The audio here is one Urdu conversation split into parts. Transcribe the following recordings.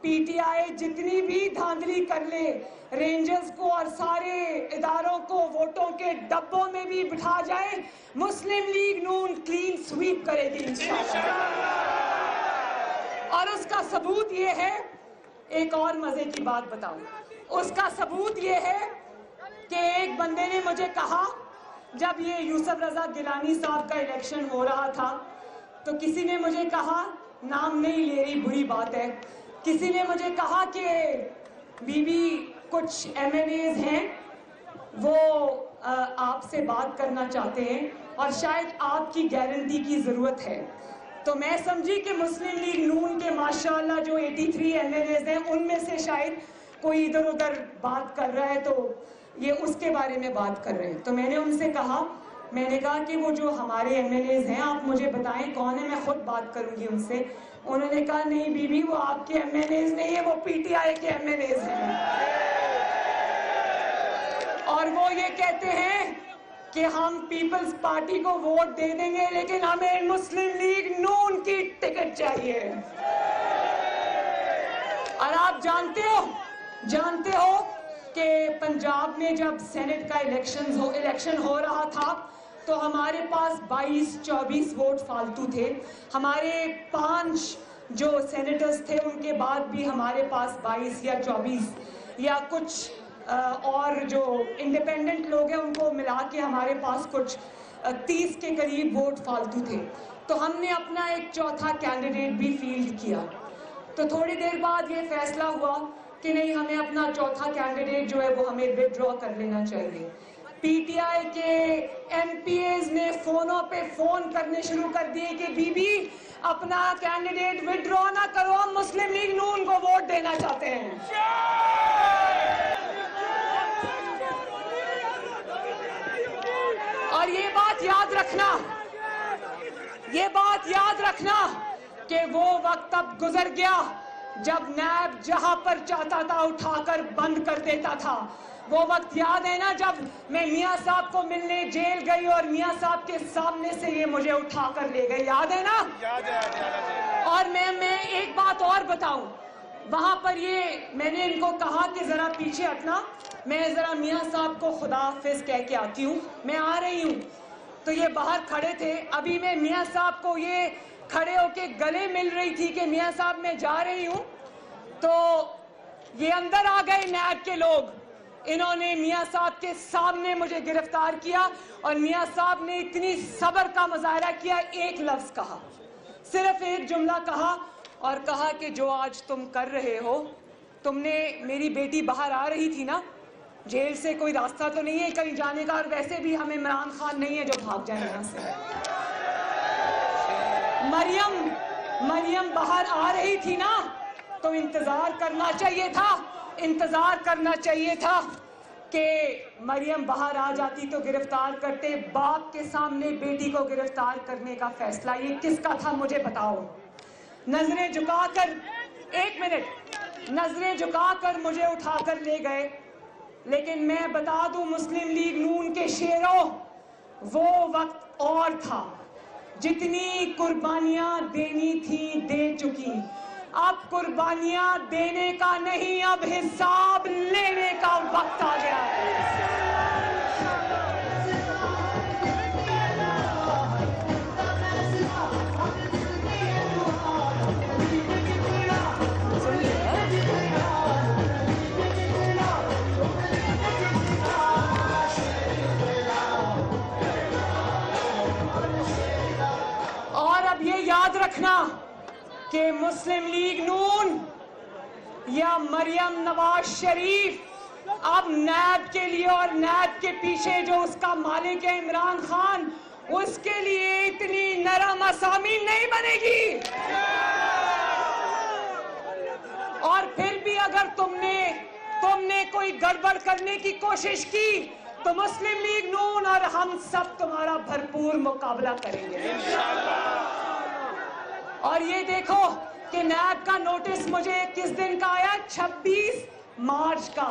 پی ٹی آئی جتنی بھی دھاندلی کر لے، رینجرز کو اور سارے اداروں کو ووٹوں کے ڈبوں میں بھی بٹھا جائے، مسلم لیگ نون کلین سویپ کرے گی انشاءاللہ۔ اور اس کا ثبوت یہ ہے، ایک اور مزے کی بات بتاؤں، اس کا ثبوت یہ ہے کہ ایک بندے نے مجھے کہا جب یہ یوسف رضا گیلانی صاحب کا الیکشن ہو رہا تھا تو کسی نے مجھے کہا، نام نہیں لے رہی بری بات ہے، کسی نے مجھے کہا کہ بی بی کچھ ایم این ایز ہیں وہ آپ سے بات کرنا چاہتے ہیں اور شاید آپ کی گارنٹی کی ضرورت ہے۔ تو میں سمجھی کہ مسلم لیگ نون کے ماشاءاللہ جو 83 ایم این ایز ہیں ان میں سے شاید کوئی ادھر ادھر بات کر رہا ہے تو یہ اس کے بارے میں بات کر رہے ہیں۔ تو میں نے ان سے کہا، میں نے کہا کہ وہ جو ہمارے ایم این ایز ہیں آپ مجھے بتائیں کون ہے، میں خود بات کروں گی ان سے۔ انہوں نے کہا نہیں بی بی وہ آپ کے ایم این ایز نہیں ہے، وہ پی ٹی آئی کے ایم این ایز ہیں، اور وہ یہ کہتے ہیں کہ ہم پیپلز پارٹی کو ووٹ دے دیں گے لیکن ہمیں مسلم لیگ نون کی ٹکٹ چاہیے۔ اور آپ جانتے ہو کہ پنجاب میں جب سینٹ کا الیکشن ہو رہا تھا تو ہمارے پاس 22-24 ووٹ فالتو تھے، ہمارے 5 جو سینیٹرز تھے ان کے بعد بھی ہمارے پاس 22 یا 24 یا کچھ اور جو انڈیپینڈنٹ لوگ ہیں ان کو ملا کے ہمارے پاس کچھ 30 کے قریب ووٹ فالتو تھے۔ تو ہم نے اپنا ایک چوتھا کینڈیڈیٹ بھی فیلڈ کیا، تو تھوڑی دیر بعد یہ فیصلہ ہوا کہ نہیں ہمیں اپنا چوتھا کینڈیڈیٹ جو ہے وہ ہمیں وڈرا کر لینا چاہیے۔ پی ٹی آئی کے ایم پی ایز نے فونوں پہ فون کرنے شروع کر دیے کہ بی بی اپنا کینڈیڈیٹ وڈرا نہ کرو، ہم مسلم لیگ نون کو ووٹ دینا چاہتے ہیں۔ اور یہ بات یاد رکھنا کہ وہ وقت اب گزر گیا جب نیب جہاں پر چاہتا تھا اٹھا کر بند کر دیتا تھا۔ وہ وقت یاد ہے نا جب میں میاں صاحب کو ملنے جیل گئی اور میاں صاحب کے سامنے سے یہ مجھے اٹھا کر لے گئے، یاد ہے نا؟ اور میں ایک بات اور بتاؤں، وہاں پر میں نے ان کو کہا کہ ذرا پیچھے ہٹنا، میں ذرا میاں صاحب کو خدا حافظ کہہ کے آتی ہوں، میں آ رہی ہوں۔ تو یہ باہر کھڑے تھے، ابھی میں میاں صاحب کو یہ کھڑے ہو کے گلے مل رہی تھی کہ میاں صاحب میں جا رہی ہوں، تو یہ اندر آ گئے نیب کے لوگ، انہوں نے میاں صاحب کے سامنے مجھے گرفتار کیا اور میاں صاحب نے اتنی صبر کا مظاہرہ کیا، ایک لفظ کہا، صرف ایک جملہ کہا اور کہا کہ جو آج تم کر رہے ہو، تم نے میری بیٹی باہر آ رہی تھی نا، جیل سے کوئی راستہ تو نہیں ہے کہیں جانے کا، اور ویسے بھی ہمیں عمران خان نہیں ہے جو بھاگ جائے یہاں سے۔ مریم باہر آ رہی تھی نا، تو انتظار کرنا چاہیے تھا کہ مریم باہر آ جاتی تو گرفتار کرتے۔ باپ کے سامنے بیٹی کو گرفتار کرنے کا فیصلہ یہ کس کا تھا مجھے بتاؤ؟ نظریں جھکا کر، ایک منٹ، نظریں جھکا کر مجھے اٹھا کر لے گئے، لیکن میں بتا دوں مسلم لیگ نون کے شیروں، وہ وقت اور تھا، جتنی قربانیاں دینی تھی دے چکی، اب قربانیاں دینے کا نہیں، اب حساب لینے کا وقت آ گیا ہے۔ اور اب یہ یاد رکھنا کہ مسلم لیگ نون یا مریم نواز شریف اب نیب کے لیے اور نیب کے پیچھے جو اس کا مالک ہے عمران خان، اس کے لیے اتنی نرم اسامی نہیں بنے گی۔ اور پھر بھی اگر تم نے کوئی گڑبڑ کرنے کی کوشش کی تو مسلم لیگ نون اور ہم سب تمہارا بھرپور مقابلہ کریں گے۔ اور یہ دیکھو کہ نیب کا نوٹس مجھے کس دن کا آیا؟ 26 مارچ کا۔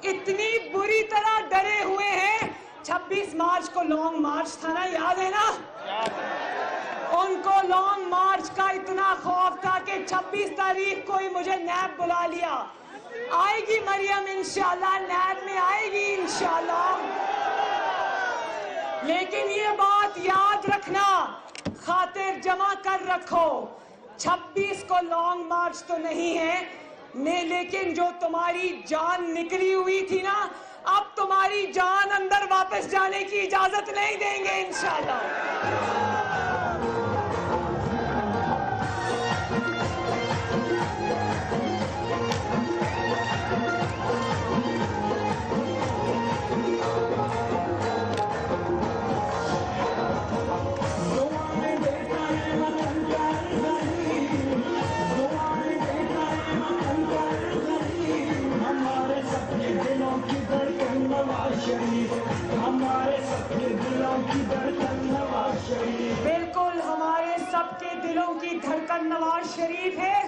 اتنی بری طرح ڈرے ہوئے ہیں، 26 مارچ کو لانگ مارچ تھا نا، یاد ہے نا؟ ان کو لانگ مارچ کا اتنا خوف تھا کہ 26 تاریخ کو ہی مجھے نیب بلا لیا. آئے گی مریم انشاءاللہ، نیب میں آئے گی انشاءاللہ. لیکن یہ بات یاد رکھنا، خاطر جمع کر رکھو، 26 کو لانگ مارچ تو نہیں ہے، لیکن جو تمہاری جان نکلی ہوئی تھی نا، اب تمہاری جان اندر واپس جانے کی اجازت نہیں دیں گے انشاءاللہ. بالکل ہمارے سب کے دلوں کی دھڑکن نواز شریف ہے.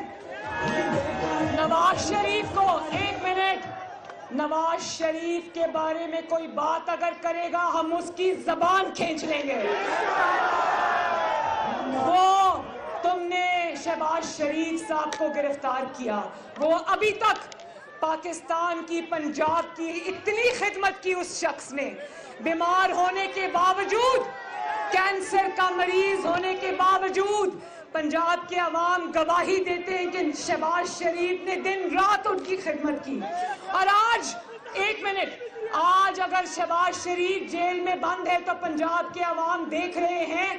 نواز شریف کو، ایک منٹ، نواز شریف کے بارے میں کوئی بات اگر کرے گا ہم اس کی زبان کھینچ لیں گے. وہ تم نے شہباز شریف صاحب کو گرفتار کیا، وہ ابھی تک پاکستان کی، پنجاب کی اتنی خدمت کی اس شخص نے، بیمار ہونے کے باوجود، کینسر کا مریض ہونے کے باوجود پنجاب کے عوام گواہی دیتے ہیں کہ شہباز شریف نے دن رات ان کی خدمت کی. اور آج، ایک منٹ، آج اگر شہباز شریف جیل میں بند ہے تو پنجاب کے عوام دیکھ رہے ہیں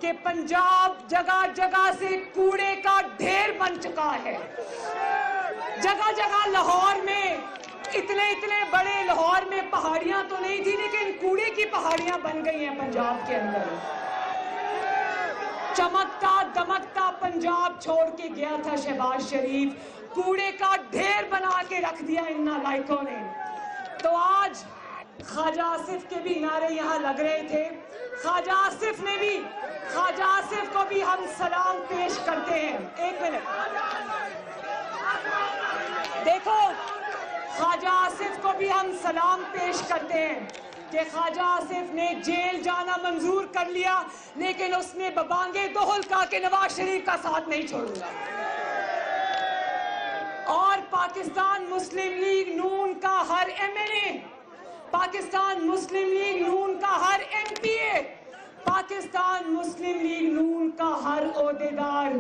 کہ پنجاب جگہ جگہ سے کوڑے کا ڈھیر بن چکا ہے. جگہ جگہ لاہور میں، اتنے بڑے لاہور میں پہاڑیاں تو نہیں تھی لیکن کوڑے کی پہاڑیاں بن گئی ہیں پنجاب کے اندر. چمکتا دمکتا پنجاب چھوڑ کے گیا تھا شہباز شریف، کوڑے کا ڈھیر بنا کے رکھ دیا ان نالائکوں نے. تو آج خواجہ آصف کے بھی نعرے یہاں لگ رہے تھے. خواجہ آصف کو بھی ہم سلام پیش کرتے ہیں. ایک منٹ دیکھو، خواجہ آصف کو بھی ہم سلام پیش کرتے ہیں کہ خواجہ آصف نے جیل جانا منظور کر لیا، لیکن اس نے ببانگے دوہل کہا کہ نواز شریف کا ساتھ نہیں چھوڑوں گا. اور پاکستان مسلم لیگ نون کا ہر ایم این اے، پاکستان مسلم لیگ نون کا ہر ایم پی اے، پاکستان مسلم لیگ نون کا ہر عہدیدار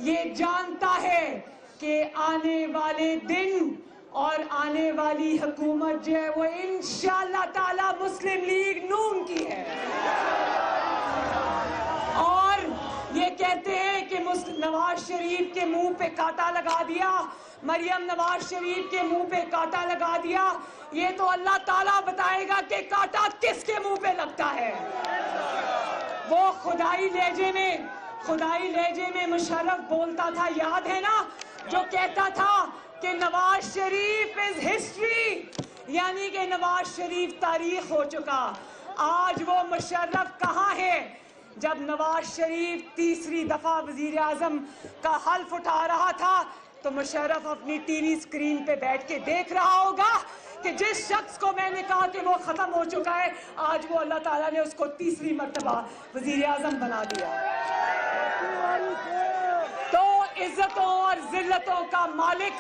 یہ جانتا ہے کہ آنے والے دن اور آنے والی حکومت جو ہے وہ انشاءاللہ تعالی مسلم لیگ نون کی ہے. اور یہ کہتے ہیں کہ نواز شریف کے منہ پہ کانٹا لگا دیا، مریم نواز شریف کے منہ پہ کانٹا لگا دیا. یہ تو اللہ تعالیٰ بتائے گا کہ کانٹا کس کے منہ پہ لگتا ہے. وہ خدائی لہجے میں مشرف بولتا تھا، یاد ہے نا، جو کہتا تھا کہ نواز شریف از ہسٹری، یعنی کہ نواز شریف تاریخ ہو چکا. آج وہ مشرف کہاں ہے؟ جب نواز شریف تیسری دفعہ وزیر اعظم کا حلف اٹھا رہا تھا تو مشرف اپنی ٹی وی اسکرین پہ بیٹھ کے دیکھ رہا ہوگا کہ جس شخص کو میں نے کہا کہ وہ ختم ہو چکا ہے، آج وہ اللہ تعالیٰ نے اس کو تیسری مرتبہ وزیر اعظم بنا دیا. تو عزتوں اور ذلتوں کا مالک،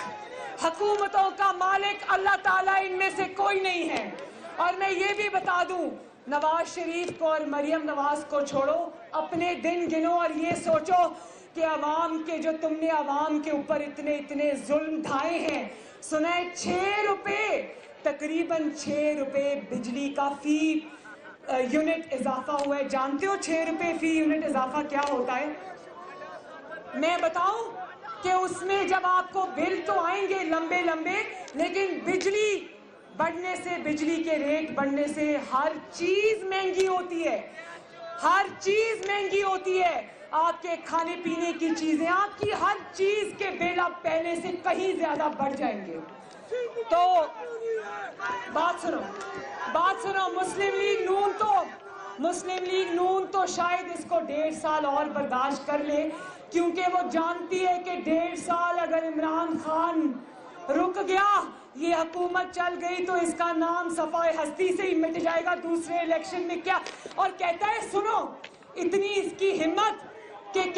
حکومتوں کا مالک اللہ تعالیٰ ان میں سے کوئی نہیں ہے. اور میں یہ بھی بتا دوں، نواز شریف کو اور مریم نواز کو چھوڑو، اپنے دن گنو اور یہ سوچو کہ عوام کے، جو تم نے عوام کے اوپر اتنے ظلم ڈھائے ہیں. سنیں 6 روپے، تقریباً 6 روپے بجلی کا فی یونٹ اضافہ ہوا ہے. جانتے ہو 6 روپے فی یونٹ اضافہ کیا ہوتا ہے؟ میں بتاؤں کہ اس میں جب آپ کو بل تو آئیں گے لمبے، لیکن بجلی بڑھنے سے، بجلی کے ریٹ بڑھنے سے ہر چیز مہنگی ہوتی ہے. ہر چیز مہنگی ہوتی ہے. آپ کے کھانے پینے کی چیزیں، آپ کی ہر چیز کے بل اب پہلے سے کہیں زیادہ بڑھ جائیں گے. تو بات سنو، مسلم لیگ نون تو شاید اس کو 1.5 سال اور برداشت کر لے، کیونکہ وہ جانتی ہے کہ 1.5 سال اگر عمران خان رک گیا، یہ حکومت چل گئی تو اس کا نام صفحہ ہستی سے ہی مٹ جائے گا دوسرے الیکشن میں. کیا اور کہتا ہے، سنو، اتنی اس کی ہمت کہ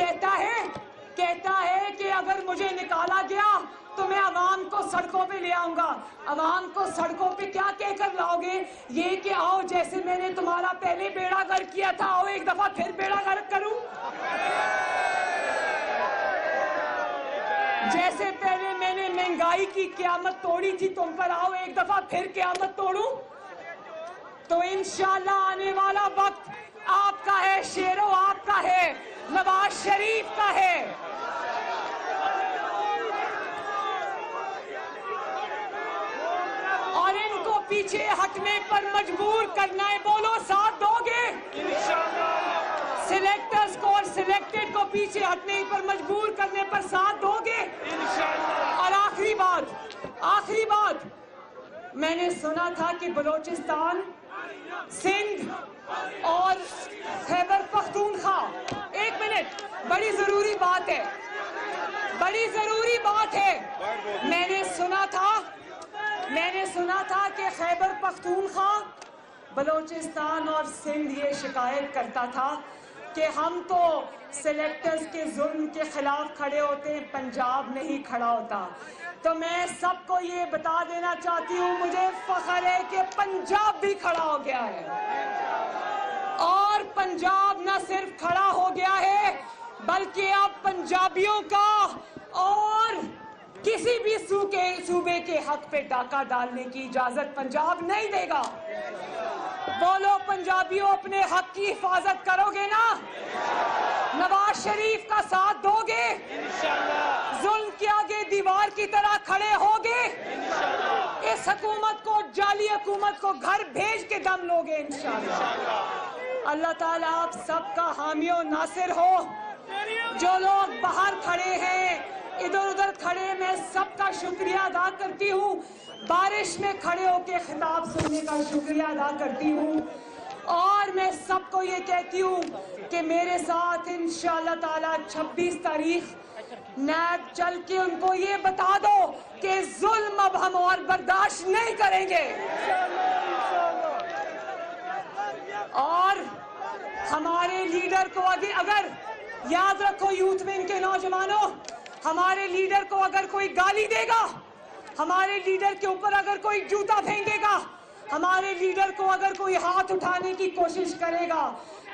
کہتا ہے کہ اگر مجھے نکالا گیا تو میں عوام کو سڑکوں پہ لے آؤں گا. عوام کو سڑکوں پہ کیا کہہ کر لاؤ گے؟ یہ کہ آؤ جیسے میں نے تمہارا پہلے بیڑا غرق کیا تھا، آؤ ایک دفعہ پھر بیڑا غرق کروں. جیسے پہلے میں نے مہنگائی کی قیامت توڑی تھی تم پر، آؤ ایک دفعہ پھر قیامت توڑوں. تو انشاءاللہ آنے والا وقت آپ کا ہے، شیرو آپ کا ہے، نواز شریف کا ہے. اور ان کو پیچھے ہٹنے پر مجبور کرنا ہے. بولو ساتھ دو گے؟ سلیکٹرز کو اور سلیکٹڈ کو پیچھے ہٹنے پر مجبور کرنے پر ساتھ دو گے؟ اور آخری بات، میں نے سنا تھا کہ بلوچستان، سندھ اور خیبر پختونخوا، ایک منٹ، بڑی ضروری بات ہے. میں نے سنا تھا کہ خیبر پختونخوا، بلوچستان اور سندھ یہ شکایت کرتا تھا کہ ہم تو سلیکٹرز کے ظلم کے خلاف کھڑے ہوتے ہیں، پنجاب نہیں کھڑا ہوتا. تو میں سب کو یہ بتا دینا چاہتی ہوں، مجھے فخر ہے کہ پنجاب بھی کھڑا ہو گیا ہے. اور پنجاب نہ صرف کھڑا ہو گیا ہے بلکہ اب پنجابیوں کا اور کسی بھی صوبے کے حق پہ ڈاکہ ڈالنے کی اجازت پنجاب نہیں دے گا. بولو پنجابیوں، اپنے حق کی حفاظت کرو گے نا؟ نواز شریف کا ساتھ دو گے؟ ظلم کے آگے دیوار کی طرح کھڑے ہوگے؟ اس حکومت کو، جعلی حکومت کو گھر بھیج کے دم لوگے انشاءاللہ. اللہ تعالیٰ آپ سب کا حامی و ناصر ہو. جو لوگ باہر کھڑے ہیں، ادھر ادھر کھڑے، میں سب کا شکریہ ادا کرتی ہوں. بارش میں کھڑے ہو کے خطاب سننے کا شکریہ ادا کرتی ہوں. اور میں سب کو یہ کہتی ہوں کہ میرے ساتھ انشاءاللہ تعالیٰ 26 تاریخ نیب چل کے ان کو یہ بتا دو کہ ظلم اب ہم اور برداشت نہیں کریں گے. اور ہمارے لیڈر کو اگر یاد رکھو، یوتھ ونگ کے نوجوانوں، ہمارے لیڈر کو اگر کوئی گالی دے گا، ہمارے لیڈر کے اوپر اگر کوئی جوتا پھینکے گا، ہمارے لیڈر کو اگر کوئی ہاتھ اٹھانے کی کوشش کرے گا،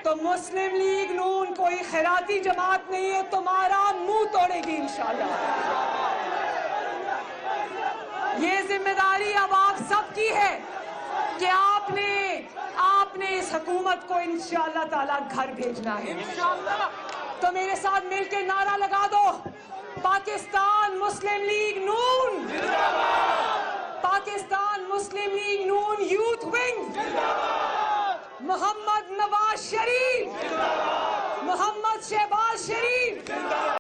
تو مسلم لیگ نون کوئی خیراتی جماعت نہیں ہے، تمہارا منہ توڑے گی انشاءاللہ. یہ ذمہ داری اب آپ سب کی ہے کہ آپ نے اس حکومت کو انشاءاللہ تعالیٰ گھر بھیجنا ہے. تو میرے ساتھ مل کے نعرہ لگا دو، پاکستان مسلم لیگ نون، پاکستان مسلم لیگ نون یوتھ ونگ، محمد نواز شریف، محمد شہباز